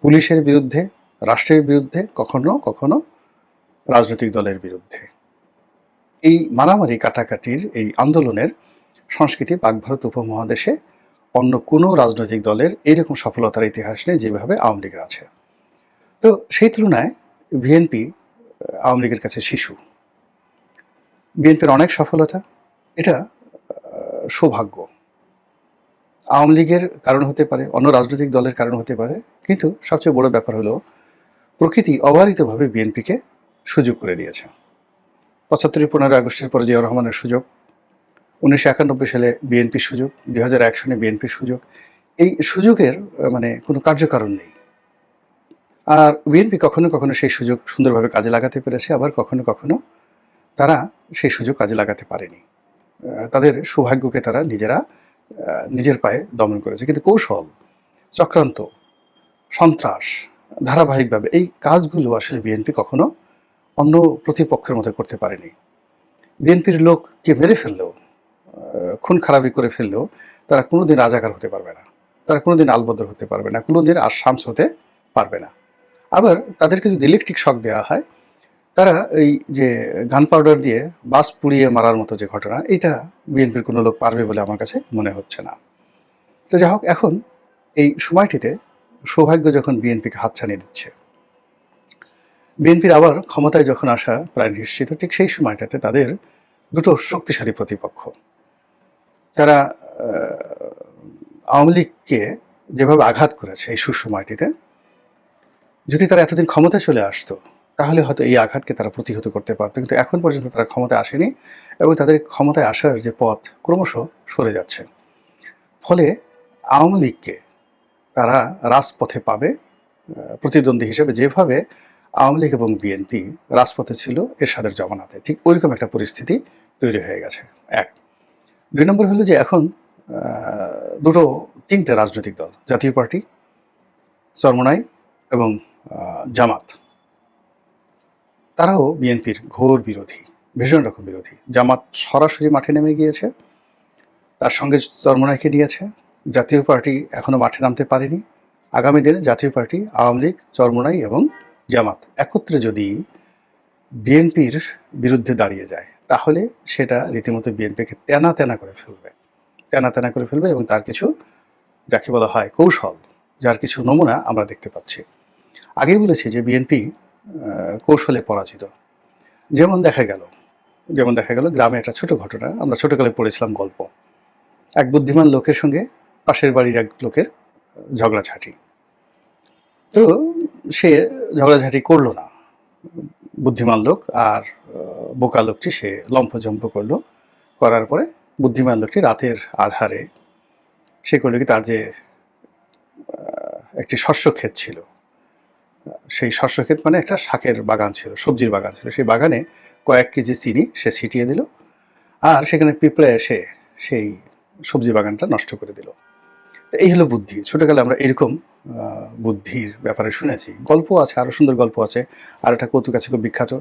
পুলিশের বিরুদ্ধে, রাষ্ট্রের বিরুদ্ধে, কখনো কখনো রাজনৈতিক দলের বিরুদ্ধে। এই মারামারি কাটাকাটির এই আন্দোলনের সংস্কৃতি পাক ভারত উপমহাদেশে অন্য কোনো রাজনৈতিক দলের এইরকম সফলতার ইতিহাস নেই যেভাবে আওয়ামী লীগের আছে। তো সেই তুলনায় বিএনপি আওয়ামী লীগের কাছে শিশু। বিএনপির অনেক সফলতা, এটা সৌভাগ্য। আওয়ামী লীগের কারণ হতে পারে, অন্য রাজনৈতিক দলের কারণ হতে পারে, কিন্তু সবচেয়ে বড় ব্যাপার হলো প্রকৃতি অবারিতভাবে বিএনপিকে সুযোগ করে দিয়েছে। ৭৫ 15 আগস্টের পরে জিয়াউর রহমানের সুযোগ, ১৯৯১ সালে বিএনপির সুযোগ, ২০০১ সনে বিএনপির সুযোগ। এই সুযোগের মানে কোনো কার্যকারণ নেই। আর বিএনপি কখনো কখনো সেই সুযোগ সুন্দরভাবে কাজে লাগাতে পেরেছে, আবার কখনো কখনো তারা সেই সুযোগ কাজে লাগাতে পারেনি। তাদের সৌভাগ্যকে তারা নিজেরা নিজের পায়ে দমন করেছে। কিন্তু কৌশল, চক্রান্ত, সন্ত্রাস, ধারাবাহিকভাবে এই কাজগুলো আসলে বিএনপি কখনো অন্য প্রতিপক্ষের মতো করতে পারেনি। বিএনপির লোককে মেরে ফেললেও, খুন খারাপি করে ফেললেও তারা কোনোদিন রাজাকার হতে পারবে না, তারা কোনোদিন আলবদর হতে পারবে না, কোনোদিন আর শামস হতে পারবে না। আবার তাদেরকে যদি ইলেকট্রিক শক দেওয়া হয়, তারা এই যে গান পাউডার দিয়ে বাস পুড়িয়ে মারার মতো যে ঘটনা, এটা বিএনপির কোনো লোক পারবে বলে আমার কাছে মনে হচ্ছে না। তো যাই হোক, এখন এই সময়টিতে সৌভাগ্য যখন বিএনপিকে হাতছানি দিচ্ছে, বিএনপির আবার ক্ষমতায় যখন আসা প্রায় নিশ্চিত, ঠিক সেই সময়টাতে তাদের দুটো শক্তিশালী প্রতিপক্ষ, যারা আওয়ামী লীগকে যেভাবে আঘাত করেছে এই সুসময়টিতে, যদি তারা এতদিন ক্ষমতায় চলে আসতো তাহলে হয়তো এই আঘাতকে তারা প্রতিহত করতে পারতো। কিন্তু এখন পর্যন্ত তারা ক্ষমতায় আসেনি এবং তাদের ক্ষমতায় আসার যে পথ ক্রমশ সরে যাচ্ছে। ফলে আওয়ামী লীগকে তারা রাজপথে পাবে প্রতিদ্বন্দ্বী হিসেবে, যেভাবে আওয়ামী লীগ এবং বিএনপি রাজপথে ছিল এরশাদের জমানাতে, ঠিক ওইরকম একটা পরিস্থিতি তৈরি হয়ে গেছে। এক। ২ নম্বর হলো যে এখন তিনটে রাজনৈতিক দল, জাতীয় পার্টি, চরমোনাই এবং জামাত, তারাও বিএনপির ঘোর বিরোধী, ভীষণ রকম বিরোধী। জামাত সরাসরি মাঠে নেমে গিয়েছে, তার সঙ্গে চরমোনাইকে নিয়েছে। জাতীয় পার্টি এখনো মাঠে নামতে পারেনি। আগামী দিনে জাতীয় পার্টি, আওয়ামী লীগ, চরমোনাই এবং জামাত একত্রে যদি বিএনপির বিরুদ্ধে দাঁড়িয়ে যায়, তাহলে সেটা রীতিমতো বিএনপিকে তেনা তেনা করে ফেলবে এবং তার কিছু, যাকে বলা হয় কৌশল, যার কিছু নমুনা আমরা দেখতে পাচ্ছি। আগেই বলেছি যে বিএনপি কৌশলে পরাজিত। যেমন দেখা গেল গ্রামে একটা ছোট ঘটনা, আমরা ছোটকালে পড়েছিলাম গল্প। এক বুদ্ধিমান লোকের সঙ্গে পাশের বাড়ির এক লোকের ঝগড়াঝাঁটি। তো সে ঝগড়াঝাঁটি করলো না, বুদ্ধিমান লোক, আর বোকা লোকটি সে লম্ফজম্প করলো। করার পরে বুদ্ধিমান লোকটি রাতের আধারে সে করলো কি, তার যে একটি শস্য ক্ষেত ছিল, সেই শস্য ক্ষেত মানে একটা শাকের বাগান ছিল, সবজির বাগান ছিল, সেই বাগানে কয়েক কেজি চিনি সে ছিটিয়ে দিল, আর সেখানে পিঁপড়ে এসে সেই সবজি বাগানটা নষ্ট করে দিল। এই হলো বুদ্ধি। ছোটকালে আমরা এরকম বুদ্ধির ব্যাপারে শুনেছি, গল্প আছে, আরো সুন্দর গল্প আছে। আর একটা কৌতুক আছে খুব বিখ্যাত,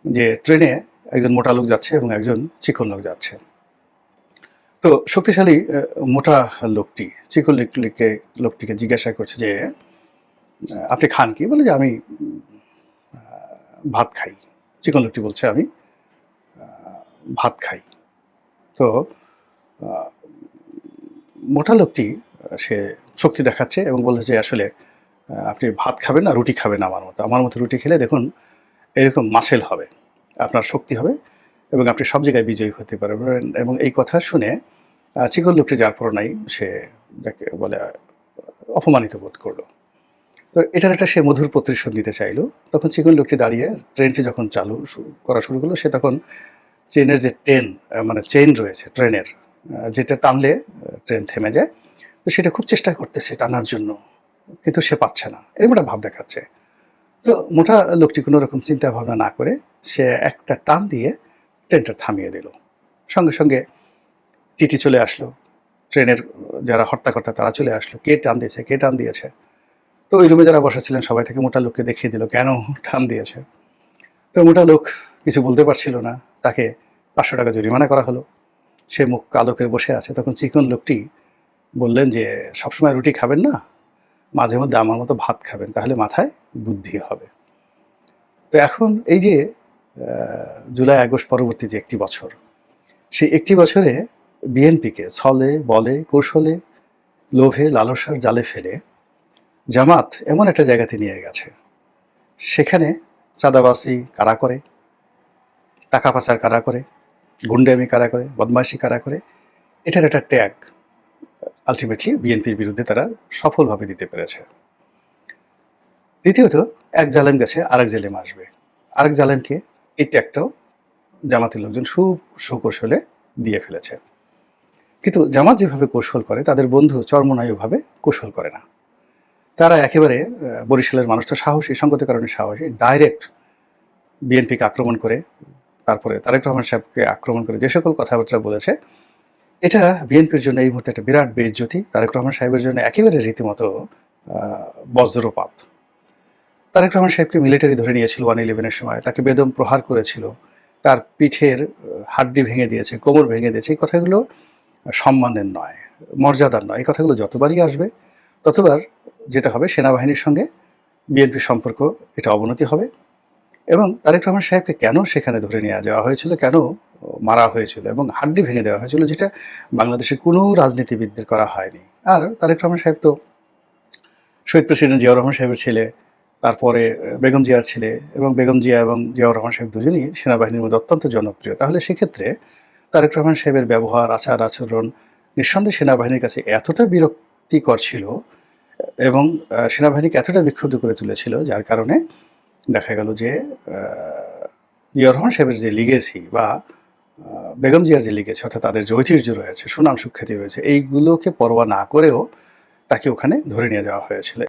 যে ট্রেনে একজন মোটা লোক যাচ্ছে এবং একজন চিকন লোক যাচ্ছে। তো শক্তিশালী মোটা লোকটি চিকন লোকটিকে জিজ্ঞাসা করছে যে আপনি খান কি? বলে যে আমি ভাত খাই। চিকন লোকটি বলছে আমি ভাত খাই। তো মোটা লোকটি সে শক্তি দেখাচ্ছে এবং বলছে যে আসলে আপনি ভাত খাবেন না, রুটি খাবেন আমার মতো রুটি খেলে দেখুন এরকম মাসেল হবে, আপনার শক্তি হবে এবং আপনি সব জায়গায় বিজয়ী হতে পারবেন। এবং এই কথা শুনে চিকন লোকটি যার পর নাই, সে যাকে বলে অপমানিত বোধ করলো। তো এটার একটা সে মধুর প্রতিশোধ নিতে চাইলো। তখন চিকন লোকটি দাঁড়িয়ে ট্রেনটি যখন চালু করা শুরু করলো, সে তখন চেনের যে মানে চেইন রয়েছে ট্রেনের, যেটা টানলে ট্রেন থেমে যায়, তো সেটা খুব চেষ্টা করতেছে টানার জন্য, কিন্তু সে পারছে না, এরকম একটা ভাব দেখাচ্ছে। তো মোটা লোকটি কোনো রকম চিন্তা ভাবনা না করে সে একটা টান দিয়ে ট্রেনটা থামিয়ে দিল। সঙ্গে সঙ্গে টিটি চলে আসলো, ট্রেনের যারা হর্তাকর্তা তারা চলে আসলো, কে টান দিয়েছে। তো ওই রুমে যারা বসা ছিলেন সবাই থেকে মোটা লোককে দেখিয়ে দিল কেন টান দিয়েছে। তো মোটা লোক কিছু বলতে পারছিল না, তাকে ৫০০ টাকা জরিমানা করা হলো। সে মুখ কালো করে বসে আছে। তখন চিকন লোকটি বললেন যে সবসময় রুটি খাবেন না, মাঝে মধ্যে আমার মতো ভাত খাবেন, তাহলে মাথায় বুদ্ধি হবে। তো এখন এই যে জুলাই আগস্ট পরবর্তী যে একটি বছর, সেই একটি বছরে বিএনপিকে ছলে বলে কৌশলে লোভে লালসার জালে ফেলে জামাত এমন একটা জায়গাতে নিয়ে গেছে, সেখানে চাঁদাবাজি কারা করে, টাকা পাচার কারা করে, গুন্ডামি কারা করে, বদমাইশি কারা করে, এটার একটা ট্যাগ আলটিমেটলি বিএনপির বিরুদ্ধে তারা সফলভাবে দিতে পেরেছে। দ্বিতীয়ত, এক জালেম গেছে আরেক জালেম আসবে, আরেক জালেমকে এই ট্যাগটাও জামাতের লোকজন সুকৌশলে দিয়ে ফেলেছে। কিন্তু জামাত যেভাবে কৌশল করে, তাদের বন্ধু চরমনাইভাবে কৌশল করে না। তারা একেবারে বরিশালের মানুষ তো সাহসী, সঙ্গত কারণে সাহসী, ডাইরেক্ট বিএনপিকে আক্রমণ করে, তারপরে তারেক রহমান সাহেবকে আক্রমণ করে যে সকল কথাবার্তা বলেছে, এটা বিএনপির জন্য এই মুহূর্তে একটা বিরাট বেইজ্জতি, তারেক রহমান সাহেবের জন্য একেবারে রীতিমতো বজ্রপাত। তারেক রহমান সাহেবকে মিলিটারি ধরে নিয়েছিল 111-এর সময়, তাকে বেদম প্রহার করেছিল, তার পিঠের হাড্ডি ভেঙে দিয়েছে, কোমর ভেঙে দিয়েছে। এই কথাগুলো সম্মানের নয়, মর্যাদার নয়। এই কথাগুলো যতবারই আসবে ততবার যেটা হবে, সেনাবাহিনীর সঙ্গে বিএনপির সম্পর্ক এটা অবনতি হবে। এবং তারেক রহমান সাহেবকে কেন সেখানে ধরে নিয়ে যাওয়া হয়েছিল, কেন মারা হয়েছিল এবং হাড্ডি ভেঙে দেওয়া হয়েছিল, যেটা বাংলাদেশের কোনো রাজনীতিবিদদের করা হয়নি। আর তারেক রহমান সাহেব তো শহীদ প্রেসিডেন্ট জিয়াউর রহমান সাহেবের ছেলে, তারপরে বেগম জিয়ার ছেলে, এবং বেগম জিয়া এবং জিয়াউর রহমান সাহেব দুজনই সেনাবাহিনীর মধ্যে অত্যন্ত জনপ্রিয়। তাহলে সেক্ষেত্রে তারেক রহমান সাহেবের ব্যবহার, আচার আচরণ নিঃসন্দেহে সেনাবাহিনীর কাছে এতটা বিরক্তিকর ছিল এবং সেনাবাহিনীকে এতটা বিক্ষুব্ধ করে তুলেছিল, যার কারণে দেখা গেল যে জিয়াউর রহমান সাহেবের যে লিগেসি বা বেগম জিয়ার যে লিগেসি, অর্থাৎ তাদের যে ঐতিহ্য রয়েছে, সুনাম সুখ্যাতি রয়েছে, এইগুলোকে পরোয়া না করেও তাকে ওখানে ধরে নিয়ে যাওয়া হয়েছিল।